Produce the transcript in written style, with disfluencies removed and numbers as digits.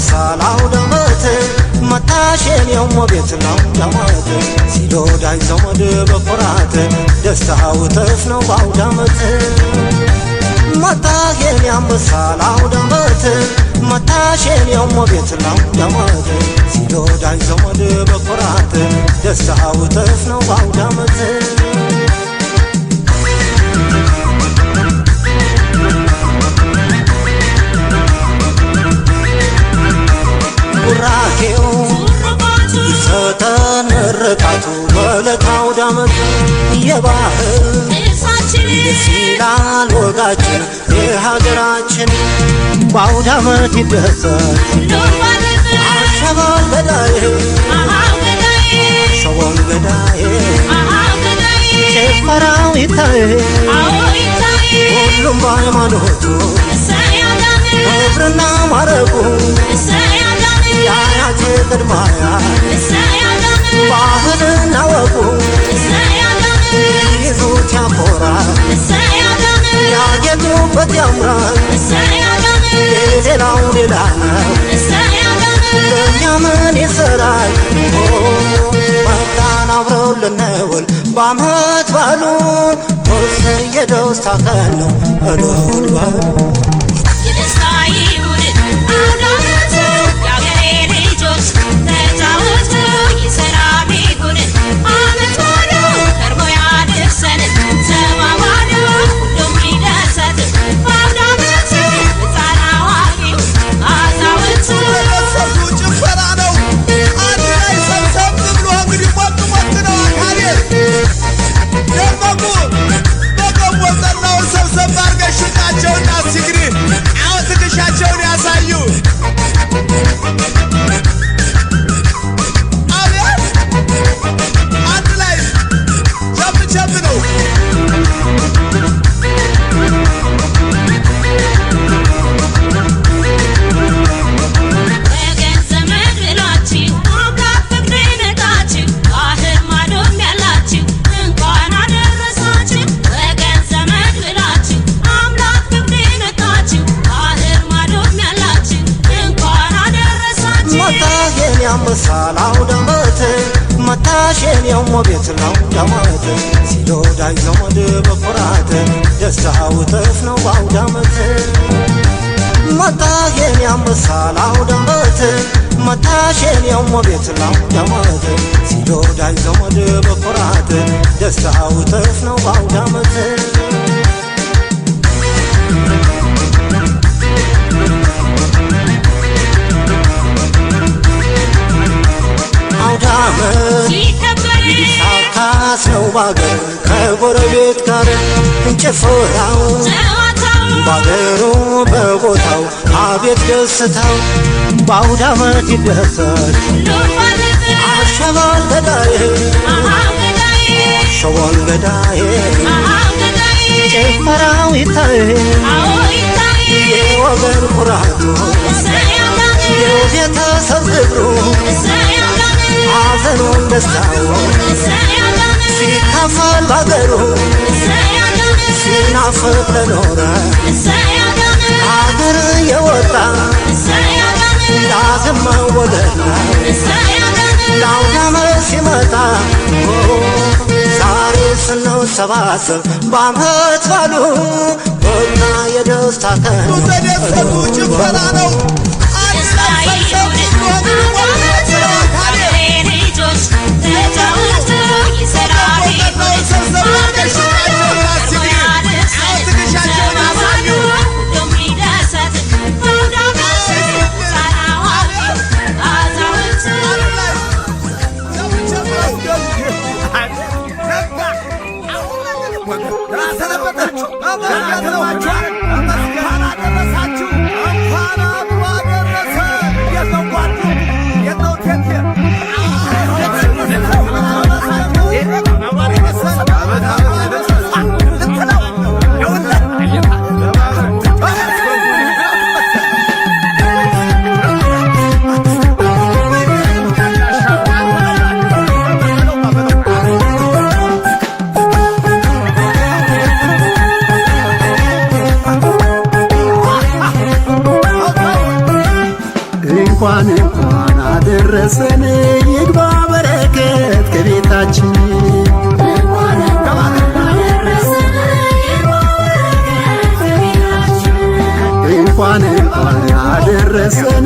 ሳላው ደመተ መታሸን የሞቤት ነው ደመተ ሲዶዳይ ዘመድ በኩራት ደስታው ተፍ ነው ባውዳመት መታሸን ያምሳላው ደመተ መታሸን የሞቤት ነው ደመተ ሲዶዳይ ዘመድ በኩራት ደስታው ተፍ ነው ባውዳመት ራኬው ሰተን ርቃቱ በለታው ዳመት የባህል ሲላል ወጋችን የሀገራችን ባውዳመት ይደሰት አሸባል ገዳይ ይታይ ሁሉም በሃይማኖቱ ክብርና ማረጉ የአያቴ ቅድመ አያት ባህልና ወጉ ይዙት ያኮራል ያጌጡበት ያምራል የሌላው ሌላ ነው ለእኛ ምን ይሰራል መጣን አብረው ልንውል በዓመት ባሉ ወሰን የደስታ ቀን ነው እልል በሉ ምሳል አውዳመት መታሽን የሞ ቤት ነው ዳመት ሲዶዳይ ዘመድ በኩራት ደስታው እጥፍ ነው በአውዳመት መታሽን ያምሳል አውዳመት መታሽን የሞ ቤት ነው ዳመት ሲዶዳይ ዘመድ በኩራት ደስታው እጥፍ ነው በአውዳመት ሳካስ ነው ባገር ከጎረቤት ጋር ጭፈራው ባገሩ በቦታው አቤት ደስታው በአውዳመት ይደሰት አሸባል ገዳዬ ሸዋል ገዳዬ ጭፈራው ይታይ የወገን ኩራቱ የቤተሰብ ግብሩ ሐዘኑን ደስታውን ሲካፈል ባገሩ ሲናፍቅ ለኖረ ከአገር የወጣ ዳግም መወለድ ነው ለአውዳመት ሲመጣ ዛሬ ስንሰባሰብ በዓመት ባሉ ወና የደስታ ቀን ተደሰቱ ጭፈራ ነው እንኳን አደረሰን ይግባ በረከት ከቤታችን እንኳን አደረሰን